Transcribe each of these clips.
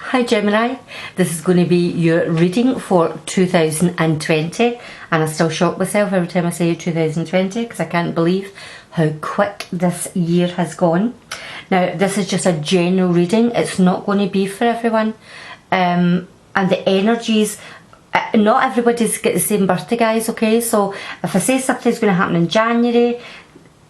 Hi Gemini, this is going to be your reading for 2020, and I still shock myself every time I say 2020 because I can't believe how quick this year has gone. Now this is just a general reading, it's not going to be for everyone, and the energies, not everybody's got the same birthday guys, okay? So if I say something's going to happen in January,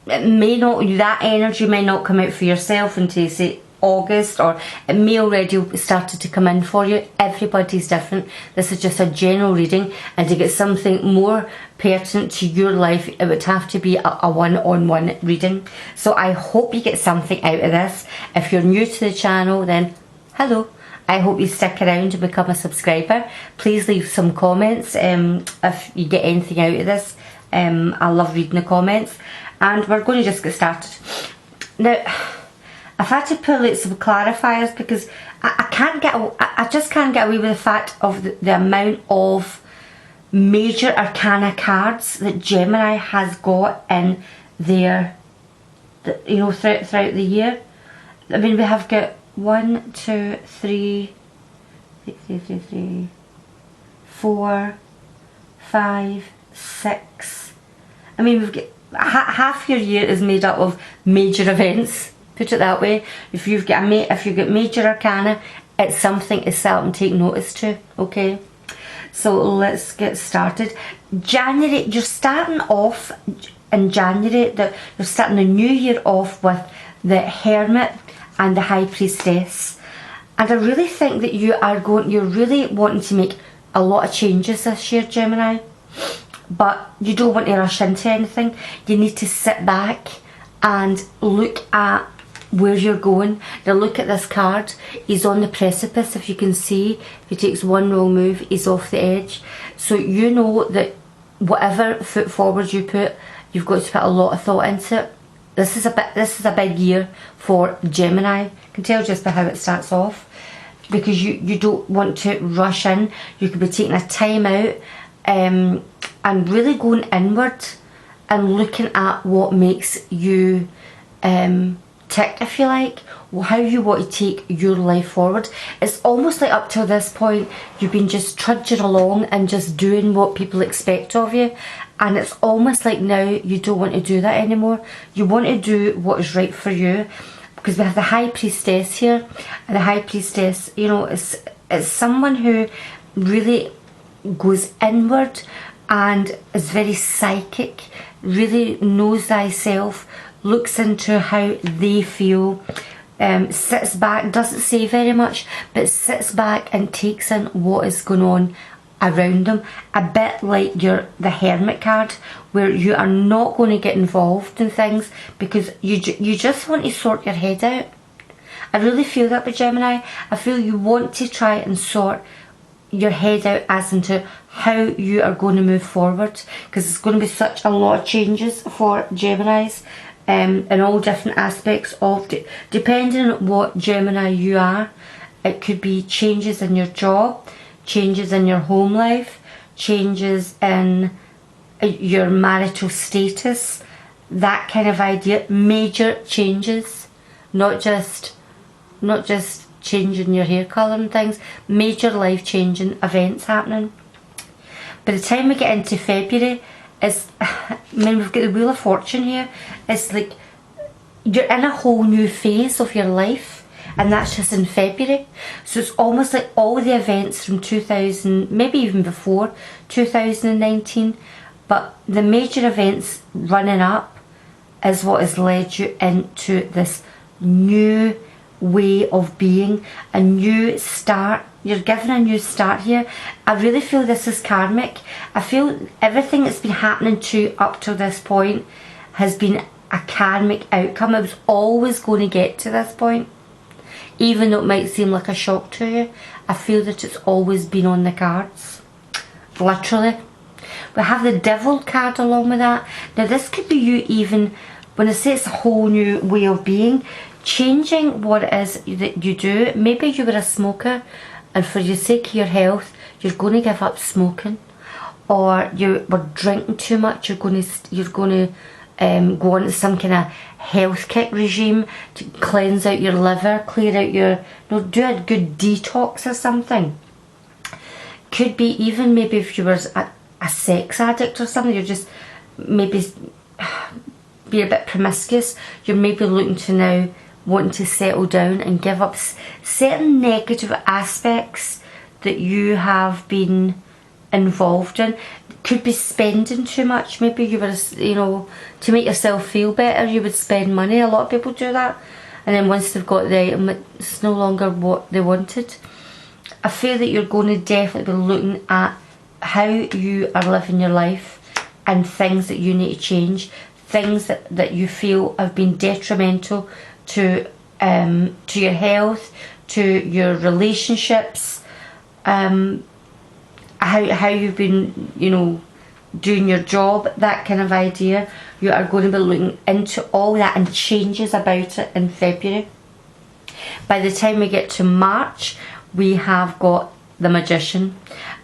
it may not, that energy may not come out for yourself until say August, or it may already started to come in for you. Everybody's different. This is just a general reading, and to get something more pertinent to your life it would have to be a one-on-one reading. So I hope you get something out of this. If you're new to the channel, then hello. I hope you stick around and become a subscriber. Please leave some comments if you get anything out of this. I love reading the comments, and we're going to just get started now. I've had to pull out some clarifiers because I just can't get away with the fact of the amount of major arcana cards that Gemini has got in their, throughout the year. I mean, we have got 1, 2, 3, 4, 5, 6. I mean, we've got half your year is made up of major events. Put it that way. If you've got major arcana, it's something to start and take notice to. Okay, so let's get started. January, you're starting off in January. You're starting the new year off with the Hermit and the High Priestess, and I really think that you're really wanting to make a lot of changes this year, Gemini. But you don't want to rush into anything. You need to sit back and look at where you're going. Now look at this card. He's on the precipice. If you can see, if he takes one wrong move, he's off the edge. So you know that whatever foot forward you put, you've got to put a lot of thought into it. This is a big year for Gemini. You can tell just by how it starts off, because you don't want to rush in. You could be taking a time out and really going inward and looking at what makes you tick, if you like, how you want to take your life forward. It's almost like up till this point you've been just trudging along and just doing what people expect of you, and it's almost like now you don't want to do that anymore. You want to do what is right for you, because we have the High Priestess here, and the High Priestess, it's someone who really goes inward and is very psychic, really knows thyself, looks into how they feel, sits back, doesn't say very much, but sits back and takes in what is going on around them. A bit like the Hermit card, where you are not going to get involved in things because you just want to sort your head out. I really feel that with Gemini. I feel you want to try and sort your head out as into how you are going to move forward, because it's going to be such a lot of changes for Geminis. In all different aspects of depending on what Gemini you are. It could be changes in your job, changes in your home life, changes in your marital status, that kind of idea. Major changes, not just changing your hair colour and things. Major life changing events happening. By the time we get into February, we've got the Wheel of Fortune here. It's like you're in a whole new phase of your life, and that's just in February. So it's almost like all the events from 2000, maybe even before 2019, but the major events running up is what has led you into this new way of being, a new start. You're given a new start here. I really feel this is karmic. I feel everything that's been happening to you up to this point has been a karmic outcome. It was always going to get to this point, even though it might seem like a shock to you. I feel that it's always been on the cards, literally. We have the Devil card along with that. Now this could be you, even when I say it's a whole new way of being, changing what it is that you do. Maybe you were a smoker, and for the sake of your health you're going to give up smoking, or you were drinking too much, you're going to go on to some kind of health kick regime to cleanse out your liver, clear out your, do a good detox or something. Could be even maybe if you were a sex addict or something, you're just maybe be a bit promiscuous, you're maybe looking to now wanting to settle down and give up certain negative aspects that you have been involved in. Could be spending too much. Maybe you were, to make yourself feel better, you would spend money. A lot of people do that, and then once they've got the item, it's no longer what they wanted. I feel that you're going to definitely be looking at how you are living your life and things that you need to change, things that you feel have been detrimental to your health, to your relationships, how you've been, doing your job, that kind of idea. You are going to be looking into all that and changes about it in February. By the time we get to March, we have got the Magician,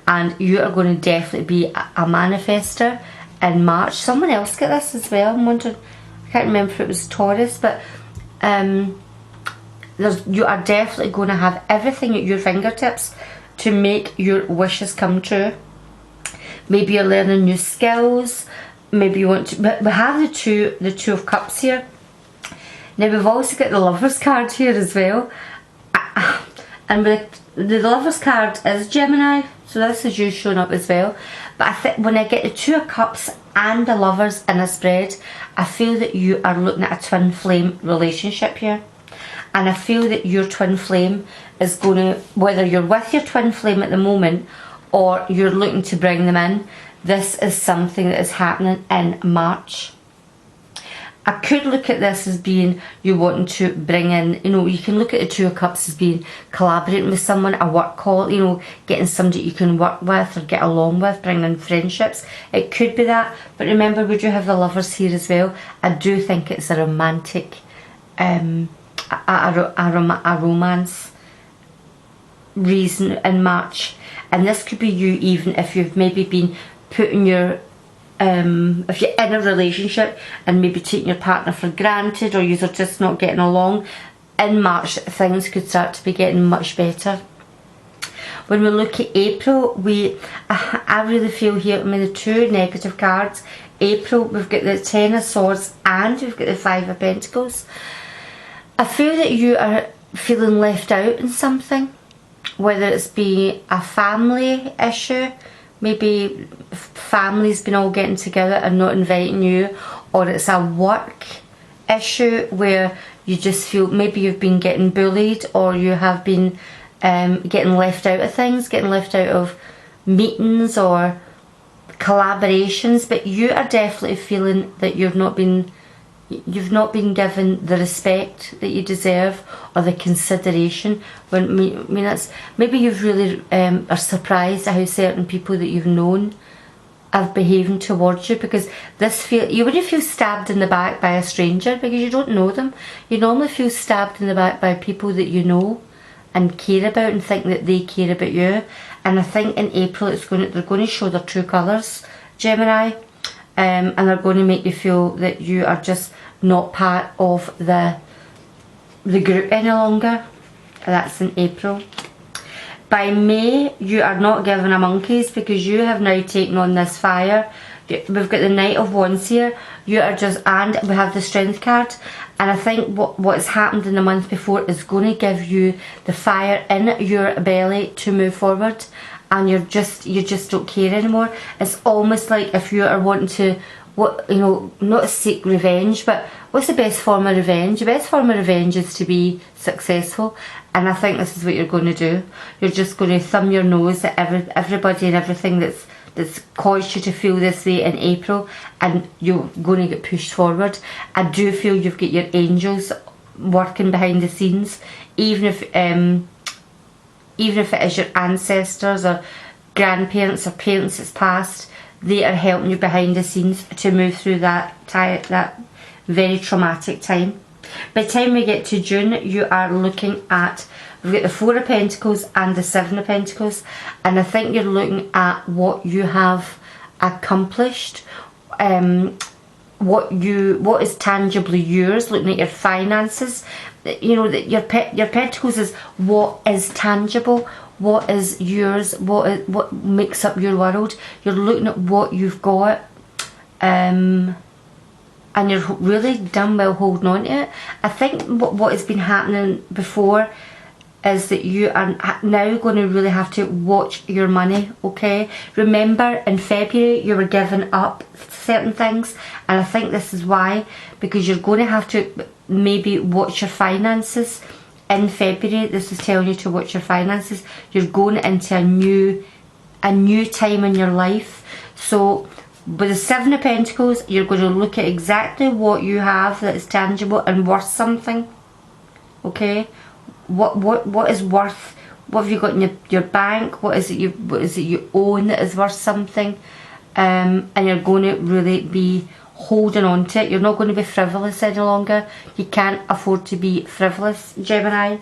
and you are going to definitely be a manifester in March. Someone else get this as well. I'm wondering, I can't remember if it was Taurus, but you are definitely going to have everything at your fingertips to make your wishes come true. Maybe you're learning new skills. Maybe you want to. But we have the two of Cups here. Now we've also got the Lovers card here as well, and the Lovers card is Gemini, so this is you showing up as well. But I think when I get the Two of Cups and the Lovers in a spread, I feel that you are looking at a twin flame relationship here. And I feel that your twin flame is going to, whether you're with your twin flame at the moment or you're looking to bring them in, this is something that is happening in March. I could look at this as being you wanting to bring in, you can look at the Two of Cups as being collaborating with someone, a work call, getting somebody you can work with or get along with, bringing in friendships. It could be that, but remember we do have the Lovers here as well. I do think it's a romantic, a romance reason in March, and this could be you even if you've maybe been putting your if you're in a relationship and maybe taking your partner for granted, or you're just not getting along. In March things could start to be getting much better. When we look at April, I really feel here, the two negative cards. April, we've got the Ten of Swords and we've got the Five of Pentacles. I feel that you are feeling left out in something, whether it's be a family issue, maybe family's been all getting together and not inviting you, or it's a work issue where you just feel maybe you've been getting bullied, or you have been getting left out of things, getting left out of meetings or collaborations, but you are definitely feeling that you've not been given the respect that you deserve or the consideration. That's maybe you've really are surprised at how certain people that you've known are behaving towards you, because you wouldn't feel stabbed in the back by a stranger because you don't know them. You normally feel stabbed in the back by people that you know and care about and think that they care about you. And I think in April they're going to show their true colours, Gemini. And they're going to make you feel that you are just not part of the group any longer. That's in April. By May, you are not given a monkeys because you have now taken on this fire. We've got the Knight of Wands here. You are just, and we have the Strength card. And I think what's happened in the month before is going to give you the fire in your belly to move forward. And you just don't care anymore. It's almost like if you are wanting to, not seek revenge, but what's the best form of revenge? The best form of revenge is to be successful, and I think this is what you're going to do. You're just going to thumb your nose at everybody and everything that's caused you to feel this way in April, and you're going to get pushed forward. I do feel you've got your angels working behind the scenes, even if it is your ancestors or grandparents or parents that's passed, they are helping you behind the scenes to move through that very traumatic time. By the time we get to June, you are looking at, we've got the Four of Pentacles and the Seven of Pentacles, and I think you're looking at what you have accomplished, what is tangibly yours, looking at your finances. You know, that your pentacles is what is tangible, what is yours, what makes up your world. You're looking at what you've got, and you're really done well holding on to it. I think what has been happening before is that you are now going to really have to watch your money, okay? Remember, in February you were giving up certain things, and I think this is why, because you're going to have to maybe watch your finances in February. This is telling you to watch your finances. You're going into a new time in your life. So with the Seven of Pentacles, you're going to look at exactly what you have that is tangible and worth something, okay? What is worth? What have you got in your bank? What is it you own that is worth something? And you're going to really be holding on to it. You're not going to be frivolous any longer. You can't afford to be frivolous, Gemini.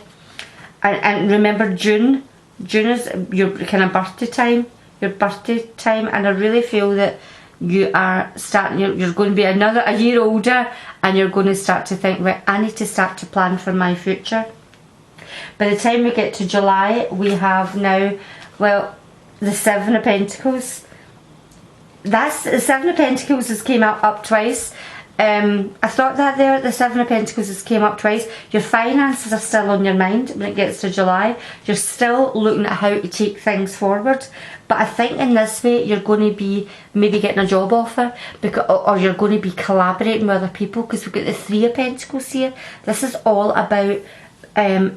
And remember, June is your kind of birthday time. Your birthday time, and I really feel that you are starting. You're going to be a year older, and you're going to start to think, right, I need to start to plan for my future. By the time we get to July, we have now, well, the Seven of Pentacles. That's the Seven of Pentacles has came up twice. I thought that there, the Seven of Pentacles has came up twice. Your finances are still on your mind when it gets to July. You're still looking at how to take things forward. But I think in this way, you're going to be maybe getting a job offer, or you're going to be collaborating with other people, because we've got the Three of Pentacles here. This is all about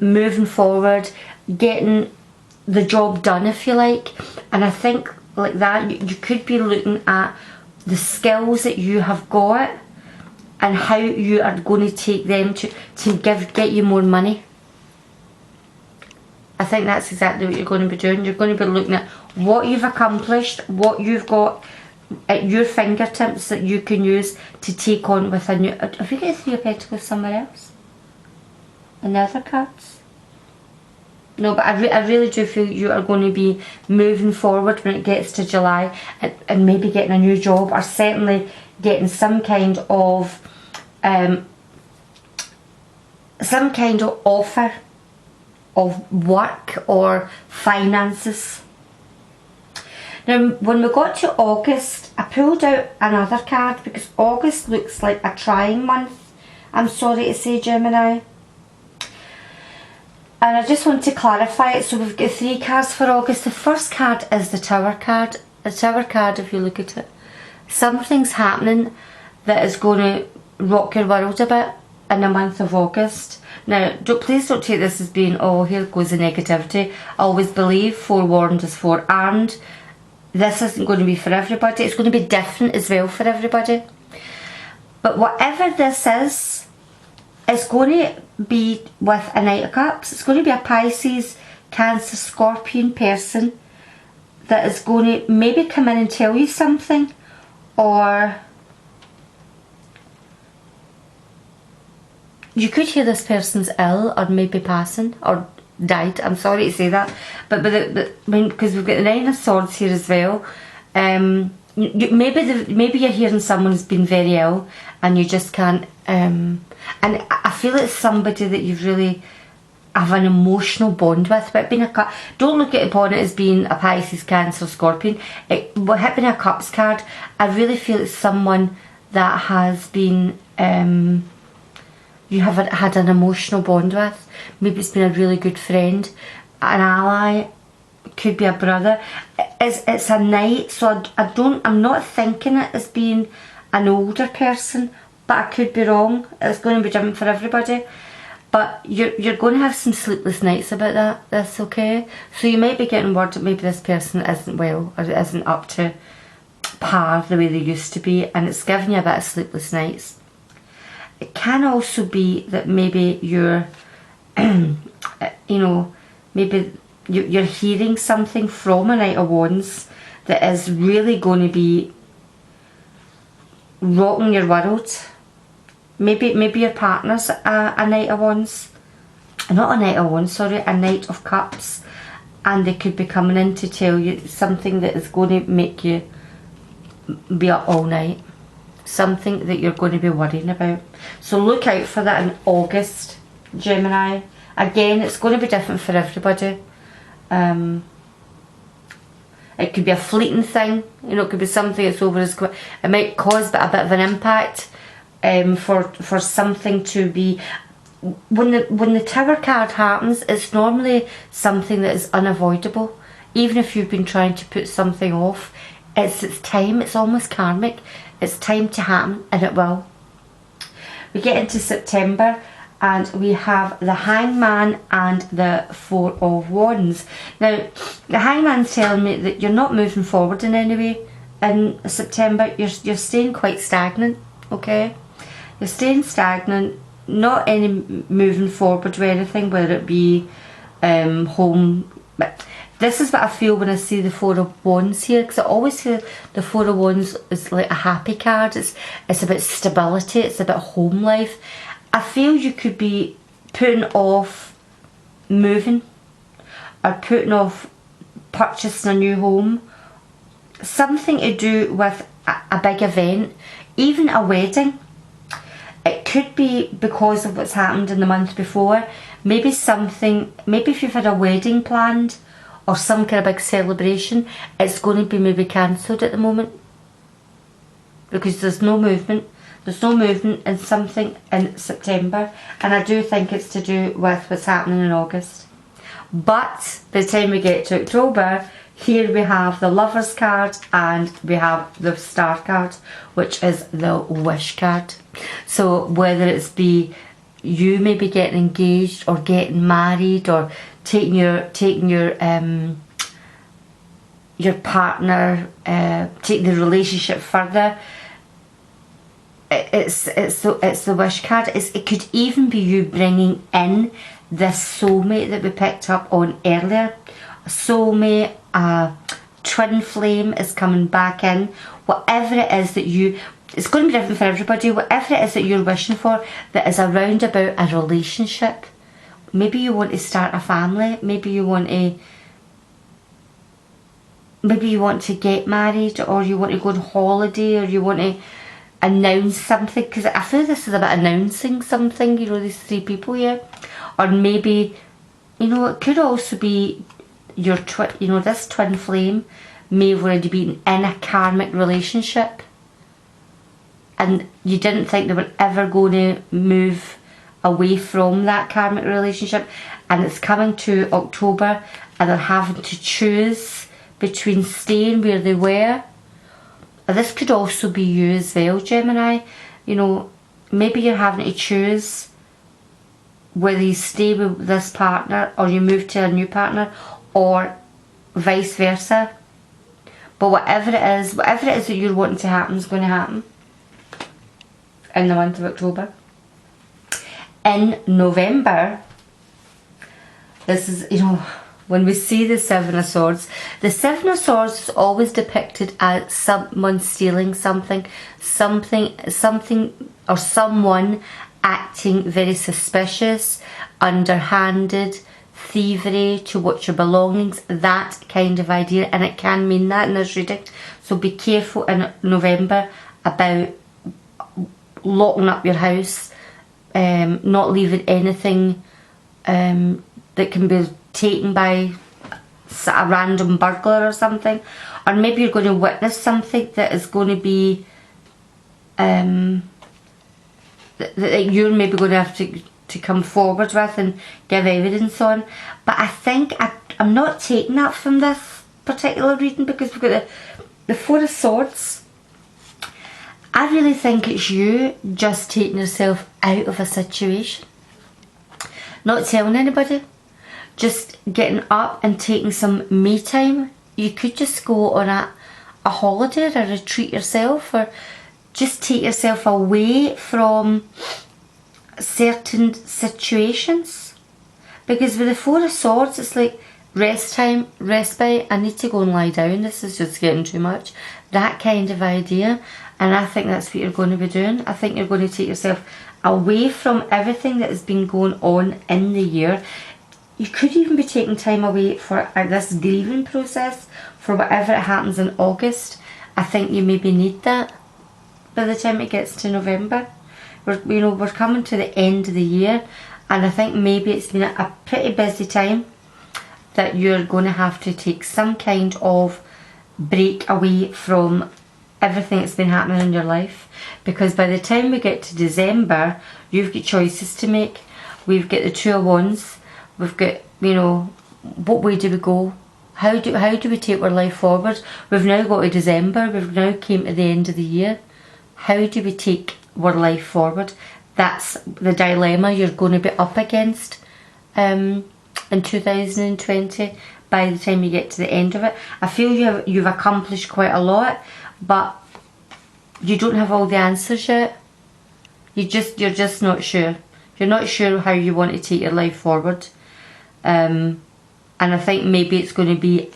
moving forward, getting the job done, if you like. And I think like that, you could be looking at the skills that you have got and how you are going to take them to get you more money. I think that's exactly what you're going to be doing. You're going to be looking at what you've accomplished, what you've got at your fingertips that you can use to take on with a new... Have you got a Three of Pentacles somewhere else? And the other cards? No, but I really do feel you are going to be moving forward when it gets to July, and maybe getting a new job, or certainly getting some kind of offer of work or finances. Now, when we got to August, I pulled out another card, because August looks like a trying month, I'm sorry to say, Gemini. And I just want to clarify it. So we've got 3 cards for August. The first card is the Tower card. The Tower card, if you look at it, something's happening that is going to rock your world a bit in the month of August. Now, please don't take this as being, oh, here goes the negativity. I always believe forewarned is forearmed. This isn't going to be for everybody. It's going to be different as well for everybody. But whatever this is, it's going to be with a Knight of Cups. It's going to be a Pisces, Cancer, Scorpion person that is going to maybe come in and tell you something, or you could hear this person's ill or maybe passing or died. I'm sorry to say that, but because we've got the Nine of Swords here as well. Maybe you're hearing someone's been very ill and you just can't. And I feel it's somebody that you've really have an emotional bond with. But being don't look upon it as being a Pisces, Cancer, Scorpion. With being a Cups card, I really feel it's someone that has been you have had an emotional bond with. Maybe it's been a really good friend, an ally, could be a brother. It's a Knight, so I'm not thinking it as being an older person, but I could be wrong. It's going to be different for everybody. But you're going to have some sleepless nights about that. That's okay. So you might be getting word that maybe this person isn't well, or isn't up to par the way they used to be, and it's giving you a bit of sleepless nights. It can also be that maybe you're, maybe you're hearing something from a Knight of Wands that is really going to be rocking your world. Maybe your partner's a Knight of Wands, not a Knight of Wands, sorry, a Knight of Cups, and they could be coming in to tell you something that is going to make you be up all night. something that you're going to be worrying about. So look out for that in August, Gemini. Again, it's going to be different for everybody. It could be a fleeting thing, you know, it could be something that's over as quick. It might cause a bit of an impact for something to be. When the Tower card happens, it's normally something that is unavoidable. Even if you've been trying to put something off, it's time. It's almost karmic. It's time to happen, and it will. We get into September, and we have the Hangman and the Four of Wands. Now, the Hangman's telling me that you're not moving forward in any way in September. You're staying quite stagnant, okay? You're staying stagnant, not any moving forward or anything, whether it be home. But this is what I feel when I see the Four of Wands here, because I always feel the Four of Wands is like a happy card. It's about stability, it's about home life. I feel you could be putting off moving or putting off purchasing a new home. Something to do with a big event, even a wedding. It could be because of what's happened in the month before. Maybe if you've had a wedding planned or some kind of big celebration, it's going to be maybe cancelled at the moment because there's no movement. There's no movement in something in September, and I do think it's to do with what's happening in August. But by the time we get to October, here we have the Lovers card and we have the Star card, which is the Wish card. So whether it's be you maybe getting engaged or getting married or taking your partner, taking the relationship further, it's the Wish card. It could even be you bringing in this soulmate that we picked up on earlier. A soulmate, a twin flame is coming back in. Whatever it is that it's going to be different for everybody. Whatever it is that you're wishing for that is around about a relationship. Maybe you want to start a family. Maybe you want to get married, or you want to go on holiday, or you want to announce something, because I feel this is about announcing something, you know, these three people here. Or maybe, you know, it could also be your this twin flame may have already been in a karmic relationship and you didn't think they were ever going to move away from that karmic relationship, and it's coming to October and they're having to choose between staying where they were. This could also be you as well, Gemini. You know, maybe you're having to choose whether you stay with this partner or you move to a new partner, or vice versa. But whatever it is that you're wanting to happen is going to happen in the month of October. In November, this is, you know, when we see the Seven of Swords is always depicted as someone stealing something or someone acting very suspicious, underhanded, thievery, to watch your belongings, that kind of idea, and it can mean that in this reading. So be careful in November about locking up your house, not leaving anything that can be taken by a random burglar or something. Or maybe you're going to witness something that is going to be that you're maybe going to have to come forward with and give evidence on. But I think I'm not taking that from this particular reading, because we've got the Four of Swords. I really think it's you just taking yourself out of a situation, not telling anybody, just getting up and taking some me time. You could just go on a holiday or a retreat yourself, or just take yourself away from certain situations. Because with the Four of Swords, it's like rest time, respite, I need to go and lie down, this is just getting too much, that kind of idea. And I think that's what you're going to be doing. I think you're going to take yourself away from everything that has been going on in the year. You could even be taking time away for this grieving process for whatever it happens in August. I think you maybe need that. by the time it gets to November. We're coming to the end of the year, and I think maybe it's been a pretty busy time that you're going to have to take some kind of break away from everything that's been happening in your life, because by the time we get to December, you've got choices to make. We've got the Two of Wands. We've got, you know, what way do we go? How do we take our life forward? We've now got to December. We've now came to the end of the year. How do we take our life forward? That's the dilemma you're going to be up against in 2020 by the time you get to the end of it. I feel you've accomplished quite a lot, but you don't have all the answers yet. You're just not sure. You're not sure how you want to take your life forward. And I think maybe it's going to be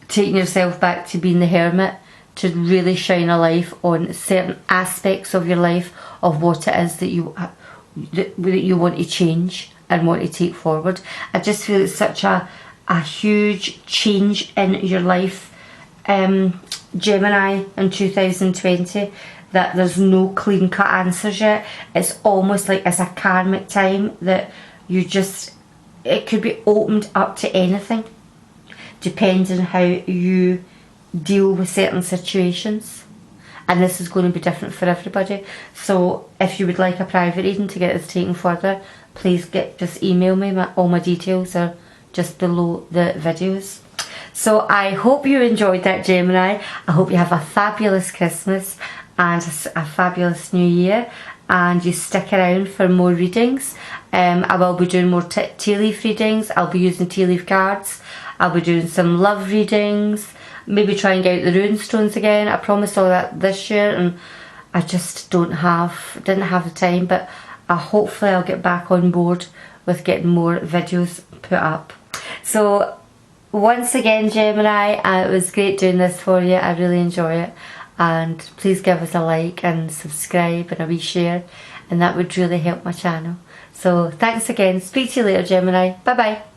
taking yourself back to being the hermit, to really shine a light on certain aspects of your life, of what it is that you want to change and want to take forward. I just feel it's such a huge change in your life, Gemini, in 2020, that there's no clean cut answers yet. It's almost like it's a karmic time that it could be opened up to anything, depending on how you deal with certain situations. And this is going to be different for everybody. So if you would like a private reading to get this taken further, please just email me. All my details are just below the videos. So I hope you enjoyed that, Gemini. I hope you have a fabulous Christmas and a fabulous New Year, and you stick around for more readings. I will be doing more tea leaf readings. I'll be using tea leaf cards. I'll be doing some love readings. Maybe try and get out the rune stones again. I promised all that this year, and I just didn't have the time, but hopefully I'll get back on board with getting more videos put up. So once again, Gemini, it was great doing this for you. I really enjoy it, and please give us a like and subscribe and a wee share, and that would really help my channel. So thanks again. Speak to you later, Gemini. Bye bye.